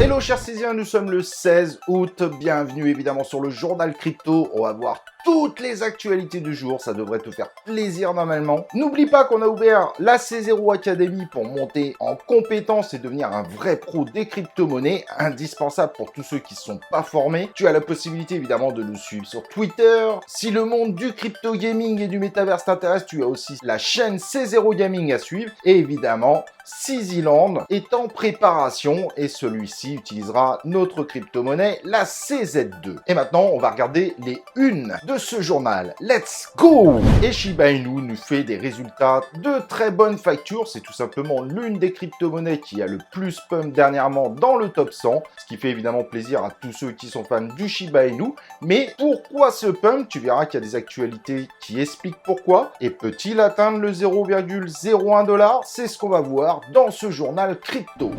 Hello chers Césiens, nous sommes le 16 août, bienvenue évidemment sur le journal crypto, on va voir toutes les actualités du jour, ça devrait te faire plaisir normalement. N'oublie pas qu'on a ouvert la C0 Academy pour monter en compétences et devenir un vrai pro des crypto-monnaies, indispensable pour tous ceux qui ne sont pas formés. Tu as la possibilité évidemment de nous suivre sur Twitter. Si le monde du crypto gaming et du métaverse t'intéresse, tu as aussi la chaîne C0 Gaming à suivre. Et évidemment, Sisiland est en préparation et celui-ci utilisera notre crypto-monnaie, la CZ2. Et maintenant, on va regarder les unes de ce journal. Let's go! Et Shiba Inu nous fait des résultats de très bonne facture. C'est tout simplement l'une des crypto-monnaies qui a le plus pump dernièrement dans le top 100, ce qui fait évidemment plaisir à tous ceux qui sont fans du Shiba Inu. Mais pourquoi ce pump? Tu verras qu'il y a des actualités qui expliquent pourquoi. Et peut-il atteindre le 0,01 $? C'est ce qu'on va voir dans ce journal crypto.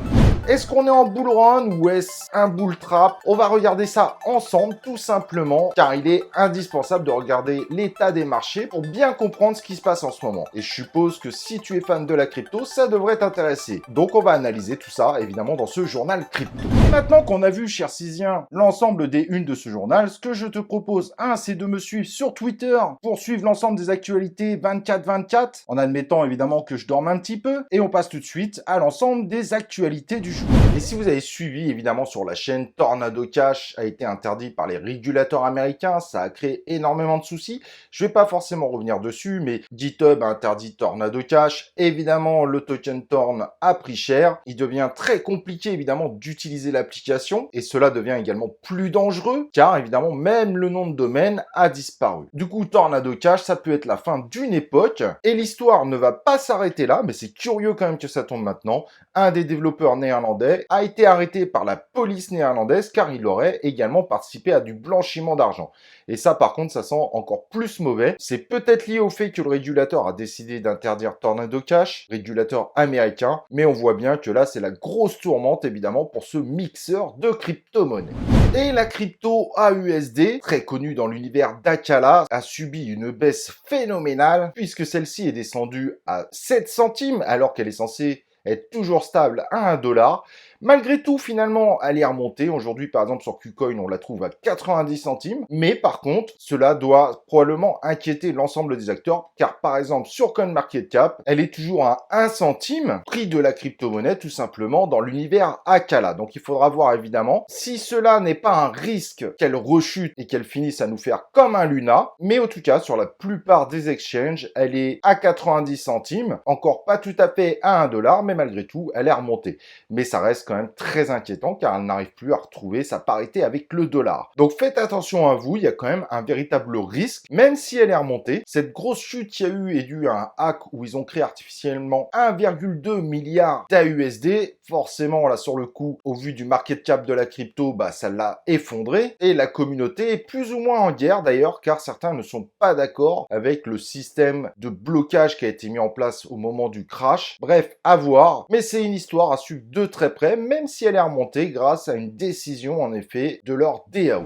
Est-ce qu'on est en bull run ou est-ce un bull trap? On va regarder ça ensemble tout simplement car il est indispensable de regarder l'état des marchés pour bien comprendre ce qui se passe en ce moment. Et je suppose que si tu es fan de la crypto, ça devrait t'intéresser. Donc on va analyser tout ça évidemment dans ce journal crypto. Et maintenant qu'on a vu, chers Césiens, l'ensemble des unes de ce journal, ce que je te propose, c'est de me suivre sur Twitter pour suivre l'ensemble des actualités 24/24, en admettant évidemment que je dorme un petit peu. Et on passe tout de suite à l'ensemble des actualités du jour. Et si vous avez suivi évidemment sur la chaîne, Tornado Cash a été interdit par les régulateurs américains, ça a créé énormément de soucis. Je vais pas forcément revenir dessus, mais GitHub a interdit Tornado Cash. Évidemment, le token Torn a pris cher. Il devient très compliqué évidemment d'utiliser l'application et cela devient également plus dangereux car évidemment même le nom de domaine a disparu. Du coup, Tornado Cash, ça peut être la fin d'une époque et l'histoire ne va pas s'arrêter là, mais c'est curieux quand même que ça tombe maintenant. Un des développeurs néerlandais a été arrêté par la police néerlandaise car il aurait également participé à du blanchiment d'argent. Et ça, par contre, ça sent encore plus mauvais. C'est peut-être lié au fait que le régulateur a décidé d'interdire Tornado Cash, régulateur américain, mais on voit bien que là, c'est la grosse tourmente, évidemment, pour ce mixeur de crypto-monnaies. Et la crypto AUSD, très connue dans l'univers d'Acala, a subi une baisse phénoménale puisque celle-ci est descendue à 7 centimes alors qu'elle est censée être toujours stable à 1 $. Malgré tout, finalement, elle est remontée. Aujourd'hui, par exemple, sur KuCoin, on la trouve à 90 centimes. Mais par contre, cela doit probablement inquiéter l'ensemble des acteurs. Car par exemple, sur CoinMarketCap, elle est toujours à 1 centime, prix de la crypto-monnaie, tout simplement, dans l'univers Acala. Donc il faudra voir évidemment si cela n'est pas un risque qu'elle rechute et qu'elle finisse à nous faire comme un Luna. Mais en tout cas, sur la plupart des exchanges, elle est à 90 centimes. Encore pas tout à fait à 1 $, mais malgré tout, elle est remontée. Mais ça reste quand même très inquiétant car elle n'arrive plus à retrouver sa parité avec le dollar. Donc faites attention à vous, il y a quand même un véritable risque, même si elle est remontée. Cette grosse chute qu'il y a eu est due à un hack où ils ont créé artificiellement 1,2 milliard d'AUSD. Forcément, là sur le coup, au vu du market cap de la crypto, ça l'a effondré. Et la communauté est plus ou moins en guerre d'ailleurs, car certains ne sont pas d'accord avec le système de blocage qui a été mis en place au moment du crash. Bref, à voir. Mais c'est une histoire à suivre de très près, même si elle est remontée grâce à une décision en effet de leur DAO.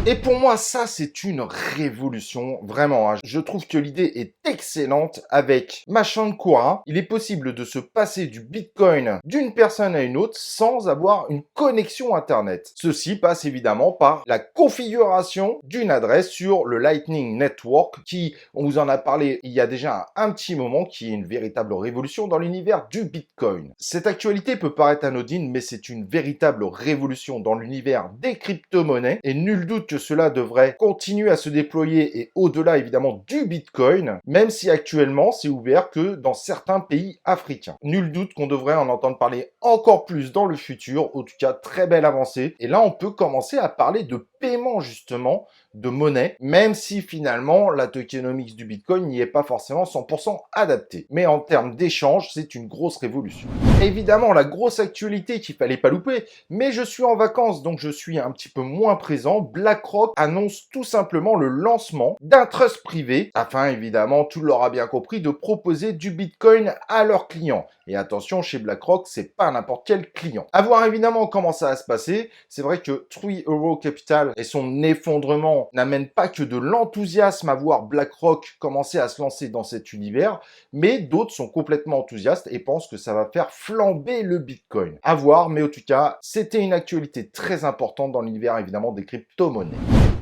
Et pour moi, ça, c'est une révolution, vraiment. Je trouve que l'idée est excellente avec Machan Kura. Il est possible de se passer du Bitcoin d'une personne à une autre sans avoir une connexion Internet. Ceci passe évidemment par la configuration d'une adresse sur le Lightning Network qui, on vous en a parlé il y a déjà un petit moment, qui est une véritable révolution dans l'univers du Bitcoin. Cette actualité peut paraître anodine, mais c'est une véritable révolution dans l'univers des crypto-monnaies et nul doute que cela devrait continuer à se déployer et au-delà évidemment du Bitcoin, même si actuellement c'est ouvert que dans certains pays africains. Nul doute qu'on devrait en entendre parler encore plus dans le futur, en tout cas très belle avancée. Et là on peut commencer à parler de paiement justement, de monnaie, même si finalement la tokenomics du Bitcoin n'y est pas forcément 100% adaptée. Mais en termes d'échange, c'est une grosse révolution. Évidemment, la grosse actualité qu'il fallait pas louper, mais je suis en vacances donc je suis un petit peu moins présent. BlackRock annonce tout simplement le lancement d'un trust privé afin évidemment évidemment, tu l'auras bien compris, de proposer du Bitcoin à leurs clients. Et attention, chez BlackRock, c'est pas n'importe quel client. À voir évidemment comment ça va se passer. C'est vrai que 3 Arrows Capital et son effondrement n'amènent pas que de l'enthousiasme à voir BlackRock commencer à se lancer dans cet univers, mais d'autres sont complètement enthousiastes et pensent que ça va faire flamber le Bitcoin. À voir, mais en tout cas, c'était une actualité très importante dans l'univers évidemment des crypto-monnaies.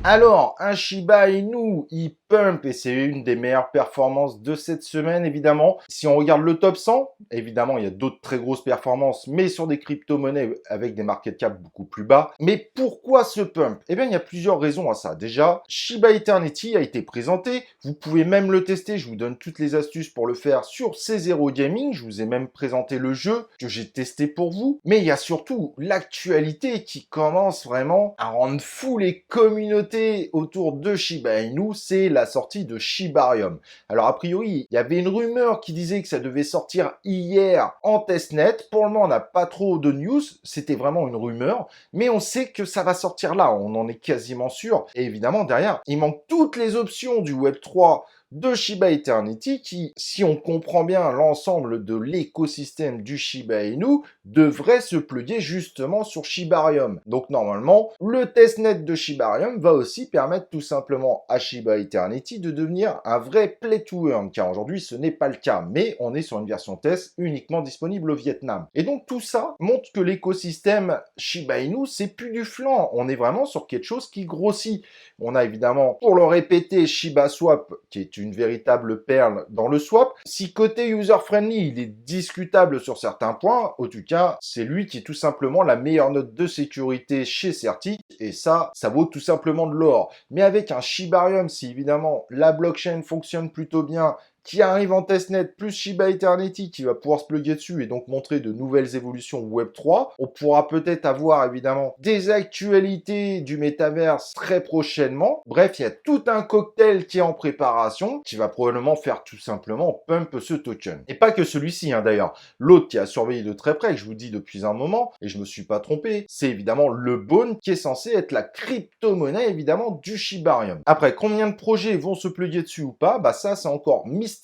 Alors, un Shiba Inu, il pump et c'est une des meilleures performances de cette semaine, évidemment. Si on regarde le top 100, évidemment, il y a d'autres très grosses performances, mais sur des crypto-monnaies avec des market cap beaucoup plus bas. Mais pourquoi ce pump? Eh bien, il y a plusieurs raisons à ça. Déjà, Shiba Eternity a été présenté. Vous pouvez même le tester. Je vous donne toutes les astuces pour le faire sur C0 Gaming. Je vous ai même présenté le jeu que j'ai testé pour vous. Mais il y a surtout l'actualité qui commence vraiment à rendre fou les communautés autour de Shiba Inu, c'est la sortie de Shibarium. Alors a priori, il y avait une rumeur qui disait que ça devait sortir hier en testnet. Pour le moment, on n'a pas trop de news, c'était vraiment une rumeur, mais on sait que ça va sortir là, on en est quasiment sûr. Et évidemment, derrière, il manque toutes les options du Web3 de Shiba Eternity qui, si on comprend bien l'ensemble de l'écosystème du Shiba Inu, devrait se plugger justement sur Shibarium. Donc normalement, le testnet de Shibarium va aussi permettre tout simplement à Shiba Eternity de devenir un vrai play to earn, car aujourd'hui ce n'est pas le cas, mais on est sur une version test uniquement disponible au Vietnam. Et donc tout ça montre que l'écosystème Shiba Inu, c'est plus du flan, on est vraiment sur quelque chose qui grossit. On a évidemment, pour le répéter, ShibaSwap, qui est une véritable perle dans le swap. Si côté user-friendly, il est discutable sur certains points, en tout cas, c'est lui qui est tout simplement la meilleure note de sécurité chez Certic, et ça vaut tout simplement de l'or. Mais avec un Shibarium, si évidemment la blockchain fonctionne plutôt bien, qui arrive en testnet, plus Shiba Eternity qui va pouvoir se plugger dessus et donc montrer de nouvelles évolutions Web3. On pourra peut-être avoir évidemment des actualités du métaverse très prochainement. Bref, il y a tout un cocktail qui est en préparation, qui va probablement faire tout simplement pump ce token. Et pas que celui-ci d'ailleurs. L'autre qui a surveillé de très près, que je vous dis depuis un moment, et je me suis pas trompé, c'est évidemment le Bone qui est censé être la crypto-monnaie évidemment du Shibarium. Après, combien de projets vont se plugger dessus ou pas, bah ça c'est encore mystérieux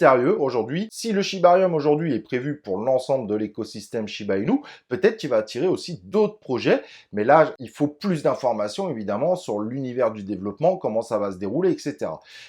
aujourd'hui. Si le Shibarium aujourd'hui est prévu pour l'ensemble de l'écosystème Shiba Inu, peut-être qu'il va attirer aussi d'autres projets, mais là, il faut plus d'informations évidemment sur l'univers du développement, comment ça va se dérouler, etc.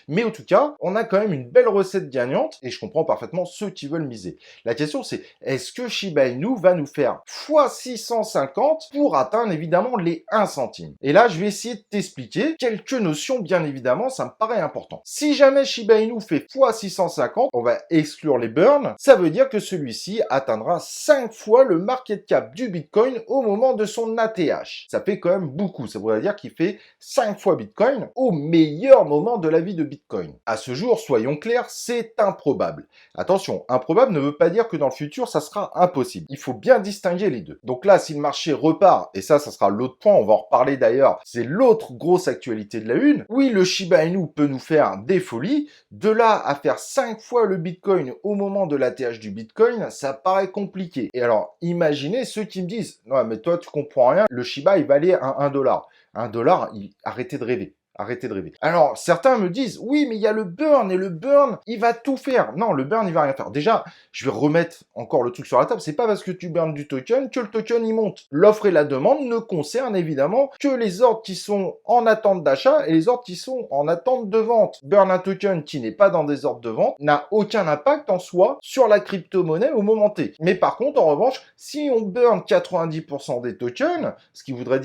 Mais en tout cas, on a quand même une belle recette gagnante et je comprends parfaitement ceux qui veulent miser. La question c'est, est-ce que Shiba Inu va nous faire x 650 pour atteindre évidemment les 1 centime? Et là, je vais essayer de t'expliquer quelques notions, bien évidemment, ça me paraît important. Si jamais Shiba Inu fait x 650, on va exclure les burns, ça veut dire que celui-ci atteindra 5 fois le market cap du Bitcoin au moment de son ATH. Ça fait quand même beaucoup, ça voudrait dire qu'il fait 5 fois Bitcoin au meilleur moment de la vie de Bitcoin. À ce jour, soyons clairs, c'est improbable. Attention, improbable ne veut pas dire que dans le futur, ça sera impossible. Il faut bien distinguer les deux. Donc là, si le marché repart, et ça sera l'autre point, on va en reparler d'ailleurs, c'est l'autre grosse actualité de la une, oui, le Shiba Inu peut nous faire des folies, de là à faire 5 fois le Bitcoin au moment de l'ATH du Bitcoin, ça paraît compliqué. Et alors, imaginez ceux qui me disent, non mais toi tu comprends rien, le Shiba il valait un dollar. Un dollar, arrêtez de rêver. Arrêtez de rêver. Alors, certains me disent, oui, mais il y a le burn, et le burn, il va tout faire. Non, le burn, il va rien faire. Déjà, je vais remettre encore le truc sur la table. C'est pas parce que tu burns du token que le token, il monte. L'offre et la demande ne concernent évidemment que les ordres qui sont en attente d'achat et les ordres qui sont en attente de vente. Burn un token qui n'est pas dans des ordres de vente n'a aucun impact en soi sur la crypto-monnaie au moment T. Mais par contre, en revanche, si on burn 90% des tokens, ce qui voudrait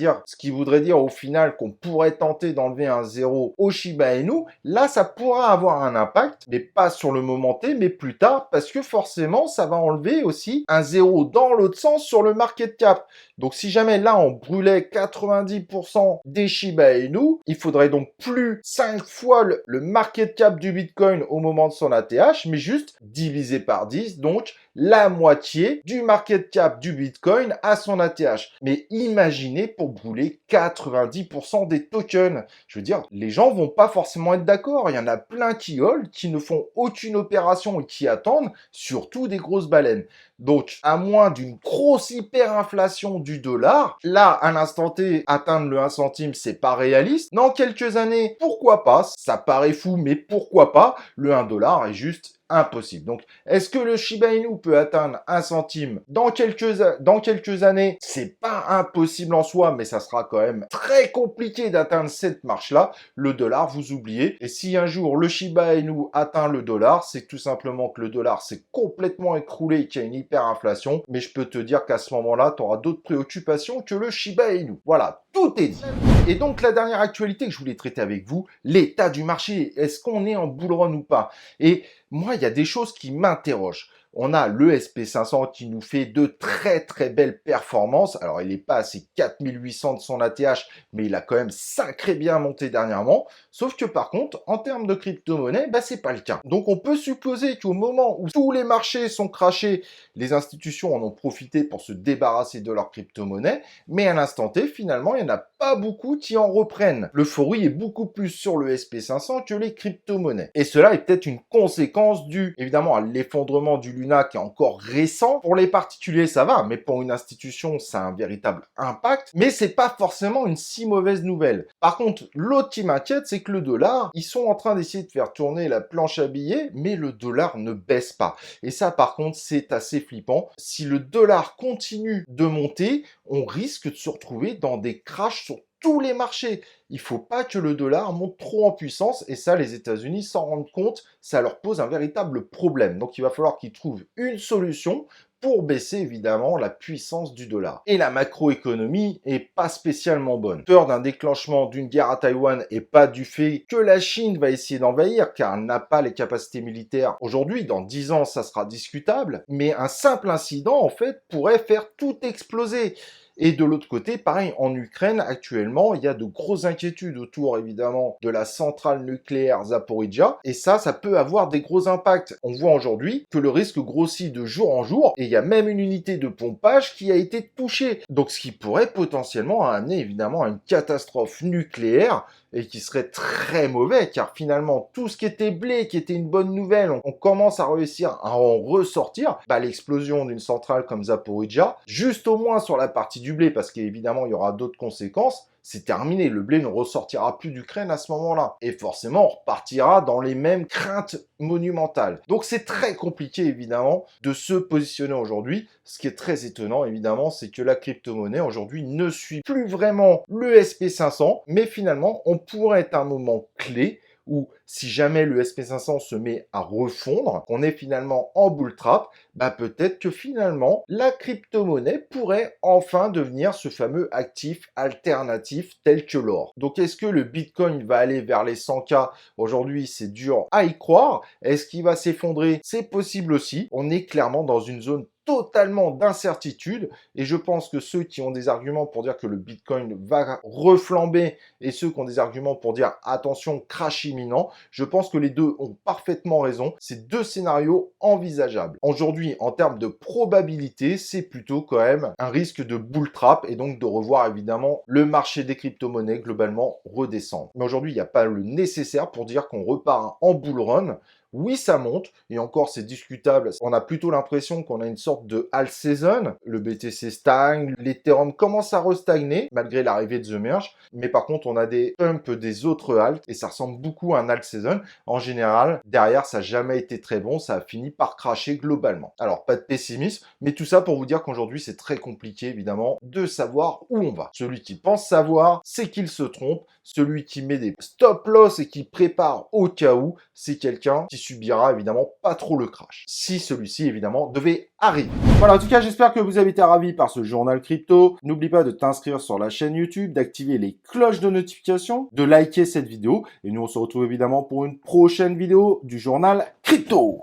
dire au final qu'on pourrait tenter d'enlever un 0 au Shiba Inu, là ça pourra avoir un impact, mais pas sur le moment T, mais plus tard, parce que forcément ça va enlever aussi un 0 dans l'autre sens sur le market cap. Donc si jamais là on brûlait 90% des Shiba Inu, il faudrait donc plus 5 fois le market cap du Bitcoin au moment de son ATH, mais juste divisé par 10, donc la moitié du market cap du Bitcoin à son ATH. Mais imaginez pour brûler 90% des tokens. Je veux dire, les gens vont pas forcément être d'accord. Il y en a plein qui hold, qui ne font aucune opération et qui attendent, surtout des grosses baleines. Donc, à moins d'une grosse hyperinflation du dollar, là, à l'instant T, atteindre le 1 centime, c'est pas réaliste. Dans quelques années, pourquoi pas? Ça paraît fou, mais pourquoi pas? Le 1 dollar est juste impossible. Donc, est-ce que le Shiba Inu peut atteindre 1 centime dans quelques années? C'est pas impossible en soi, mais ça sera quand même très compliqué d'atteindre cette marche-là. Le dollar, vous oubliez. Et si un jour le Shiba Inu atteint le dollar, c'est tout simplement que le dollar s'est complètement écroulé et qu'il y a une hyperinflation. Mais je peux te dire qu'à ce moment-là, tu auras d'autres préoccupations que le Shiba Inu. Voilà, tout est dit. Et donc, la dernière actualité que je voulais traiter avec vous, l'état du marché. Est-ce qu'on est en bull run ou pas? Et moi, il y a des choses qui m'interrogent. On a le SP500 qui nous fait de très très belles performances. Alors, il n'est pas à ses 4800 de son ATH, mais il a quand même sacré bien monté dernièrement. Sauf que par contre, en termes de crypto-monnaie, c'est pas le cas. Donc, on peut supposer qu'au moment où tous les marchés sont crashés, les institutions en ont profité pour se débarrasser de leur crypto-monnaie. Mais à l'instant T, finalement, il n'y en a pas beaucoup qui en reprennent. L'euphorie est beaucoup plus sur le SP500 que les crypto-monnaies. Et cela est peut-être une conséquence due, évidemment, à l'effondrement du Luna qui est encore récent. Pour les particuliers, ça va, mais pour une institution, ça a un véritable impact. Mais c'est pas forcément une si mauvaise nouvelle. Par contre, l'autre qui m'inquiète, c'est que le dollar, ils sont en train d'essayer de faire tourner la planche à billets, mais le dollar ne baisse pas. Et ça, par contre, c'est assez flippant. Si le dollar continue de monter, on risque de se retrouver dans des crashs sur tous les marchés. Il faut pas que le dollar monte trop en puissance et ça, les États-Unis s'en rendent compte, ça leur pose un véritable problème. Donc, il va falloir qu'ils trouvent une solution pour baisser évidemment la puissance du dollar. Et la macroéconomie est pas spécialement bonne. Peur d'un déclenchement d'une guerre à Taïwan et pas du fait que la Chine va essayer d'envahir car elle n'a pas les capacités militaires aujourd'hui. Dans 10 ans, ça sera discutable. Mais un simple incident, en fait, pourrait faire tout exploser. Et de l'autre côté, pareil, en Ukraine, actuellement, il y a de grosses inquiétudes autour, évidemment, de la centrale nucléaire Zaporizhzhia. Et ça peut avoir des gros impacts. On voit aujourd'hui que le risque grossit de jour en jour. Et il y a même une unité de pompage qui a été touchée. Donc, ce qui pourrait potentiellement amener, évidemment, à une catastrophe nucléaire et qui serait très mauvais, car finalement, tout ce qui était blé, qui était une bonne nouvelle, on commence à réussir à en ressortir. L'explosion d'une centrale comme Zaporizhzhia, juste au moins sur la partie du blé, parce qu'évidemment, il y aura d'autres conséquences, c'est terminé. Le blé ne ressortira plus d'Ukraine à ce moment-là. Et forcément, on repartira dans les mêmes craintes monumentales. Donc, c'est très compliqué, évidemment, de se positionner aujourd'hui. Ce qui est très étonnant, évidemment, c'est que la crypto-monnaie, aujourd'hui, ne suit plus vraiment le SP500. Mais finalement, on pourrait être à un moment clé où si jamais le SP500 se met à refondre, qu'on est finalement en bull trap, peut-être que finalement, la crypto-monnaie pourrait enfin devenir ce fameux actif alternatif tel que l'or. Donc, est-ce que le Bitcoin va aller vers les 100K? Aujourd'hui, c'est dur à y croire. Est-ce qu'il va s'effondrer? C'est possible aussi. On est clairement dans une zone totalement d'incertitude et je pense que ceux qui ont des arguments pour dire que le Bitcoin va reflamber et ceux qui ont des arguments pour dire attention, crash imminent, je pense que les deux ont parfaitement raison. C'est deux scénarios envisageables. Aujourd'hui, en termes de probabilité, c'est plutôt quand même un risque de bull trap et donc de revoir évidemment le marché des crypto-monnaies globalement redescendre. Mais aujourd'hui, il n'y a pas le nécessaire pour dire qu'on repart en bull run. Oui, ça monte, et encore c'est discutable. On a plutôt l'impression qu'on a une sorte de alt season. Le BTC stagne, l'Ethereum commence à restagner, malgré l'arrivée de The Merge. Mais par contre, on a des pumps des autres alts, et ça ressemble beaucoup à un alt season. En général, derrière, ça n'a jamais été très bon, ça a fini par cracher globalement. Alors, pas de pessimisme, mais tout ça pour vous dire qu'aujourd'hui, c'est très compliqué, évidemment, de savoir où on va. Celui qui pense savoir, c'est qu'il se trompe. Celui qui met des stop loss et qui prépare au cas où, c'est quelqu'un qui subira évidemment pas trop le crash. Si celui-ci évidemment devait arriver. Voilà, en tout cas, j'espère que vous avez été ravis par ce journal crypto. N'oublie pas de t'inscrire sur la chaîne YouTube, d'activer les cloches de notification, de liker cette vidéo. Et nous, on se retrouve évidemment pour une prochaine vidéo du journal crypto.